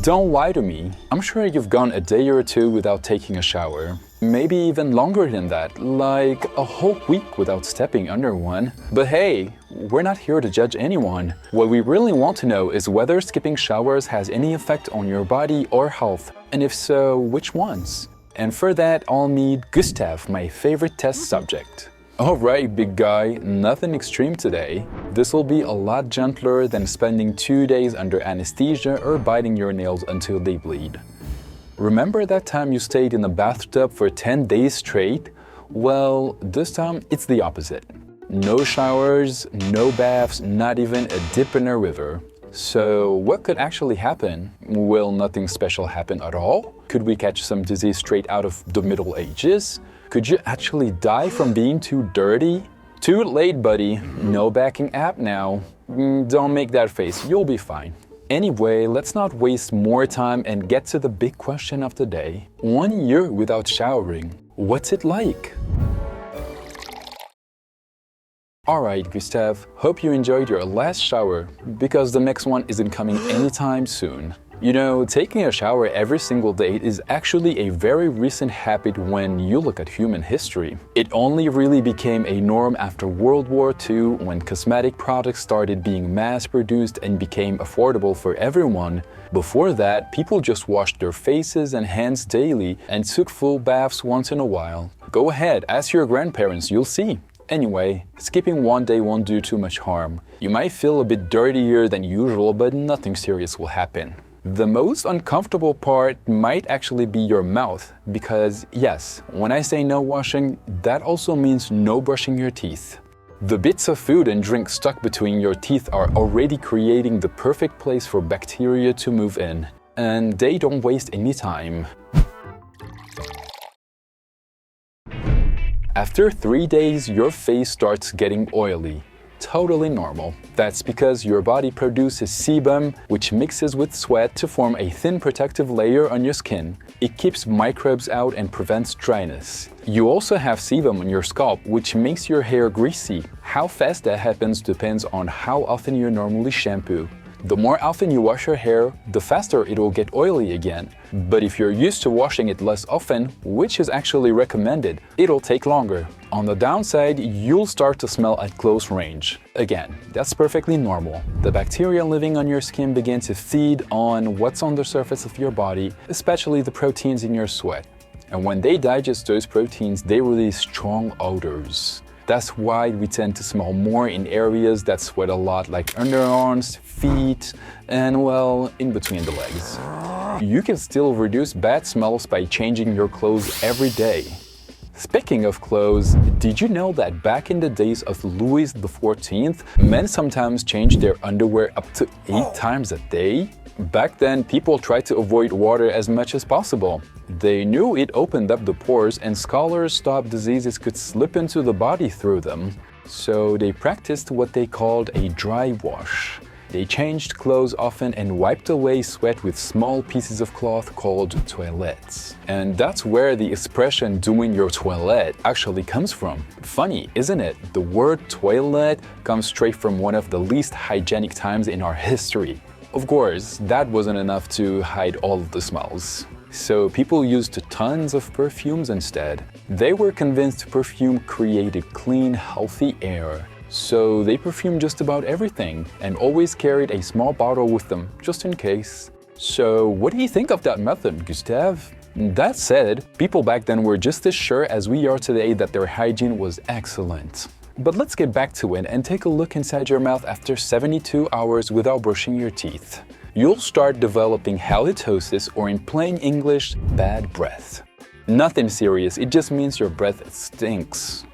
Don't lie to me. I'm sure you've gone a day or two without taking a shower. Maybe even longer than that, like a whole week without stepping under one. But hey, we're not here to judge anyone. What we really want to know is whether skipping showers has any effect on your body or health, and if so, which ones? And for that, I'll need Gustav, my favorite test subject. Alright, big guy, nothing extreme today. This will be a lot gentler than spending 2 days under anesthesia or biting your nails until they bleed. Remember that time you stayed in the bathtub for 10 days straight? Well, this time it's the opposite. No showers, no baths, not even a dip in a river. So what could actually happen? Will nothing special happen at all? Could we catch some disease straight out of the Middle Ages? Could you actually die from being too dirty? Too late, buddy. No backing up now. Don't make that face, you'll be fine. Anyway, let's not waste more time and get to the big question of the day. 1 year without showering, what's it like? Alright, Gustav, hope you enjoyed your last shower, because the next one isn't coming anytime soon. You know, taking a shower every single day is actually a very recent habit when you look at human history. It only really became a norm after World War II, when cosmetic products started being mass-produced and became affordable for everyone. Before that, people just washed their faces and hands daily and took full baths once in a while. Go ahead, ask your grandparents, you'll see. Anyway, skipping 1 day won't do too much harm. You might feel a bit dirtier than usual, but nothing serious will happen. The most uncomfortable part might actually be your mouth, because yes, when I say no washing, that also means no brushing your teeth. The bits of food and drink stuck between your teeth are already creating the perfect place for bacteria to move in, and they don't waste any time. After 3 days, your face starts getting oily. Totally normal. That's because your body produces sebum, which mixes with sweat to form a thin protective layer on your skin. It keeps microbes out and prevents dryness. You also have sebum on your scalp, which makes your hair greasy. How fast that happens depends on how often you normally shampoo. The more often you wash your hair, the faster it will get oily again. But if you're used to washing it less often, which is actually recommended, it'll take longer. On the downside, you'll start to smell at close range. Again, that's perfectly normal. The bacteria living on your skin begin to feed on what's on the surface of your body, especially the proteins in your sweat. And when they digest those proteins, they release strong odors. That's why we tend to smell more in areas that sweat a lot, like underarms, feet, and well, in between the legs. You can still reduce bad smells by changing your clothes every day. Speaking of clothes, did you know that back in the days of Louis XIV, men sometimes changed their underwear up to 8 times a day? Back then, people tried to avoid water as much as possible. They knew it opened up the pores, and scholars thought diseases could slip into the body through them. So they practiced what they called a dry wash. They changed clothes often and wiped away sweat with small pieces of cloth called toilettes. And that's where the expression "doing your toilette" actually comes from. Funny, isn't it? The word toilet comes straight from one of the least hygienic times in our history. Of course, that wasn't enough to hide all of the smells. So people used tons of perfumes instead. They were convinced perfume created clean, healthy air. So they perfumed just about everything and always carried a small bottle with them, just in case. So what do you think of that method, Gustav? That said, people back then were just as sure as we are today that their hygiene was excellent. But let's get back to it and take a look inside your mouth after 72 hours without brushing your teeth. You'll start developing halitosis, or in plain English, bad breath. Nothing serious, it just means your breath stinks.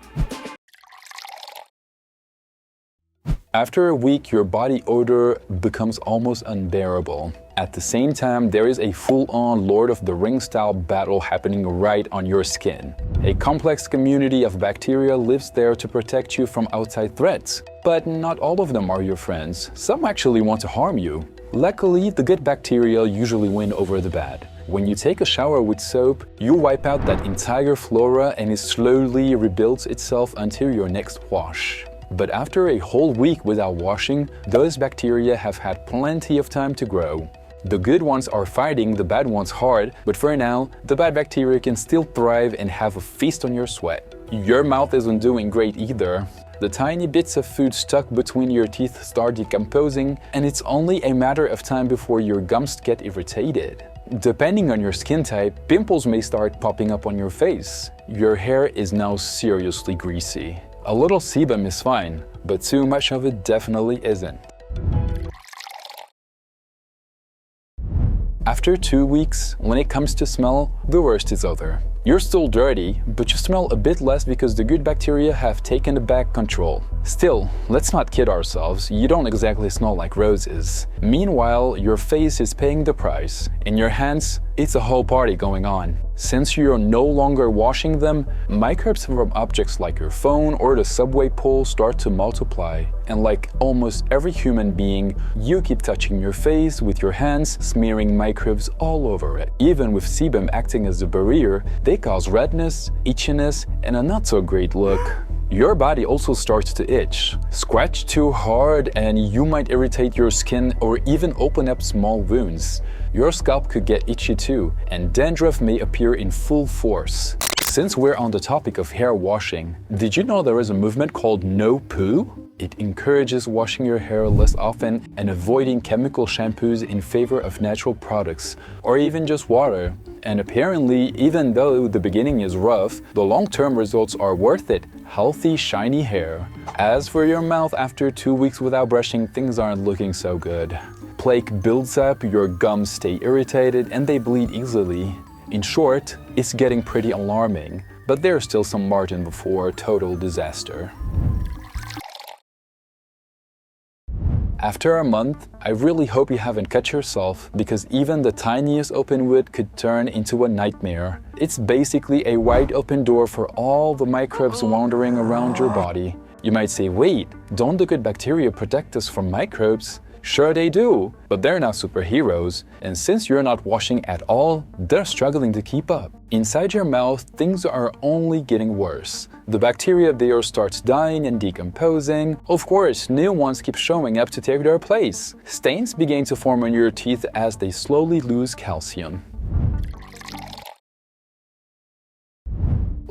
After a week, your body odor becomes almost unbearable. At the same time, there is a full-on Lord of the Rings style battle happening right on your skin. A complex community of bacteria lives there to protect you from outside threats. But not all of them are your friends. Some actually want to harm you. Luckily, the good bacteria usually win over the bad. When you take a shower with soap, you wipe out that entire flora and it slowly rebuilds itself until your next wash. But after a whole week without washing, those bacteria have had plenty of time to grow. The good ones are fighting the bad ones hard, but for now, the bad bacteria can still thrive and have a feast on your sweat. Your mouth isn't doing great either. The tiny bits of food stuck between your teeth start decomposing, and it's only a matter of time before your gums get irritated. Depending on your skin type, pimples may start popping up on your face. Your hair is now seriously greasy. A little sebum is fine, but too much of it definitely isn't. After 2 weeks, when it comes to smell, the worst is over. You're still dirty, but you smell a bit less because the good bacteria have taken back control. Still, let's not kid ourselves, you don't exactly smell like roses. Meanwhile, your face is paying the price. In your hands, it's a whole party going on. Since you're no longer washing them, microbes from objects like your phone or the subway pole start to multiply. And like almost every human being, you keep touching your face with your hands, smearing microbes all over it. Even with sebum acting as the barrier, they cause redness, itchiness, and a not so great look. Your body also starts to itch. Scratch too hard and you might irritate your skin or even open up small wounds. Your scalp could get itchy too, and dandruff may appear in full force. Since we're on the topic of hair washing, did you know there is a movement called No Poo? It encourages washing your hair less often and avoiding chemical shampoos in favor of natural products, or even just water. And apparently, even though the beginning is rough, the long-term results are worth it. Healthy, shiny hair. As for your mouth, after 2 weeks without brushing, things aren't looking so good. Plaque builds up, your gums stay irritated, and they bleed easily. In short, it's getting pretty alarming, but there's still some margin before total disaster. After a month, I really hope you haven't cut yourself, because even the tiniest open wound could turn into a nightmare. It's basically a wide open door for all the microbes wandering around your body. You might say, wait, don't the good bacteria protect us from microbes? Sure they do, but they're not superheroes, and since you're not washing at all, they're struggling to keep up. Inside your mouth, things are only getting worse. The bacteria there starts dying and decomposing. Of course, new ones keep showing up to take their place. Stains begin to form on your teeth as they slowly lose calcium.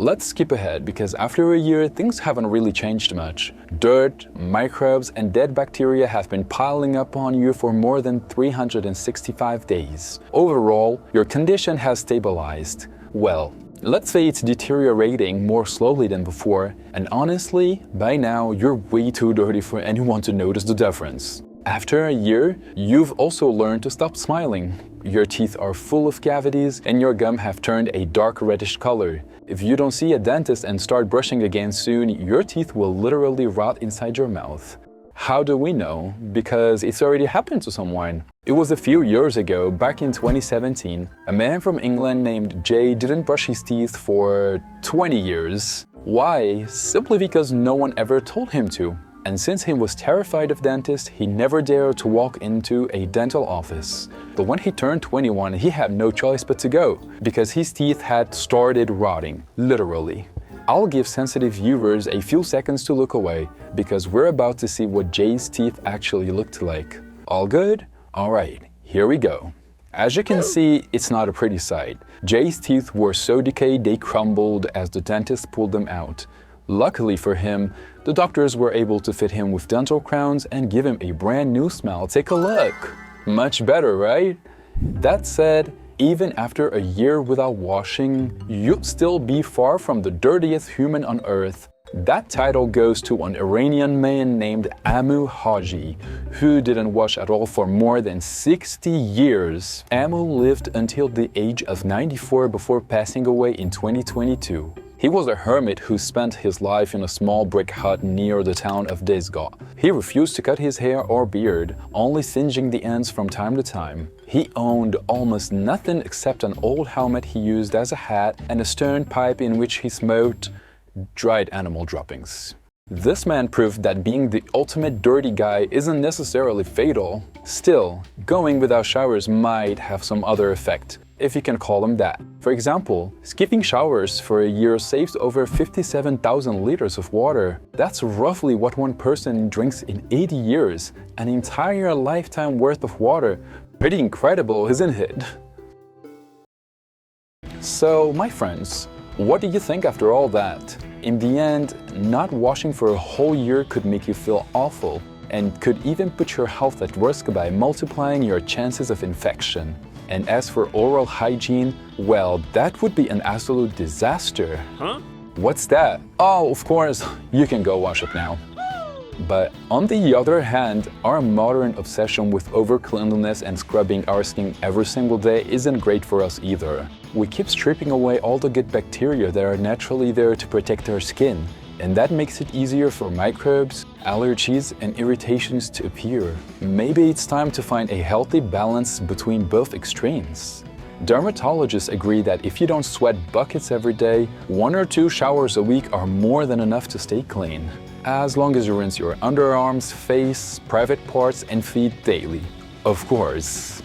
Let's skip ahead because after a year, things haven't really changed much. Dirt, microbes, and dead bacteria have been piling up on you for more than 365 days. Overall, your condition has stabilized. Well, let's say it's deteriorating more slowly than before, and honestly, by now, you're way too dirty for anyone to notice the difference. After a year, you've also learned to stop smiling. Your teeth are full of cavities and your gum have turned a dark reddish color. If you don't see a dentist and start brushing again soon, your teeth will literally rot inside your mouth. How do we know? Because it's already happened to someone. It was a few years ago, back in 2017, a man from England named Jay didn't brush his teeth for 20 years. Why? Simply because no one ever told him to. And since he was terrified of dentists, he never dared to walk into a dental office. But when he turned 21, he had no choice but to go, because his teeth had started rotting, literally. I'll give sensitive viewers a few seconds to look away, because we're about to see what Jay's teeth actually looked like. All good? Alright, here we go. As you can see, it's not a pretty sight. Jay's teeth were so decayed they crumbled as the dentist pulled them out. Luckily for him, the doctors were able to fit him with dental crowns and give him a brand new smile. Take a look! Much better, right? That said, even after a year without washing, you'd still be far from the dirtiest human on earth. That title goes to an Iranian man named Amu Haji, who didn't wash at all for more than 60 years. Amu lived until the age of 94 before passing away in 2022. He was a hermit who spent his life in a small brick hut near the town of Desga. He refused to cut his hair or beard, only singeing the ends from time to time. He owned almost nothing except an old helmet he used as a hat and a stone pipe in which he smoked dried animal droppings. This man proved that being the ultimate dirty guy isn't necessarily fatal. Still, going without showers might have some other effect, if you can call them that. For example, skipping showers for a year saves over 57,000 liters of water. That's roughly what one person drinks in 80 years, an entire lifetime worth of water. Pretty incredible, isn't it? So, my friends, what do you think after all that? In the end, not washing for a whole year could make you feel awful and could even put your health at risk by multiplying your chances of infection. And as for oral hygiene, well, that would be an absolute disaster. Huh? What's that? Oh, of course, you can go wash up now. But on the other hand, our modern obsession with overcleanliness and scrubbing our skin every single day isn't great for us either. We keep stripping away all the good bacteria that are naturally there to protect our skin, and that makes it easier for microbes, allergies, and irritations to appear. Maybe it's time to find a healthy balance between both extremes. Dermatologists agree that if you don't sweat buckets every day, 1 or 2 showers a week are more than enough to stay clean, as long as you rinse your underarms, face, private parts, and feet daily. Of course.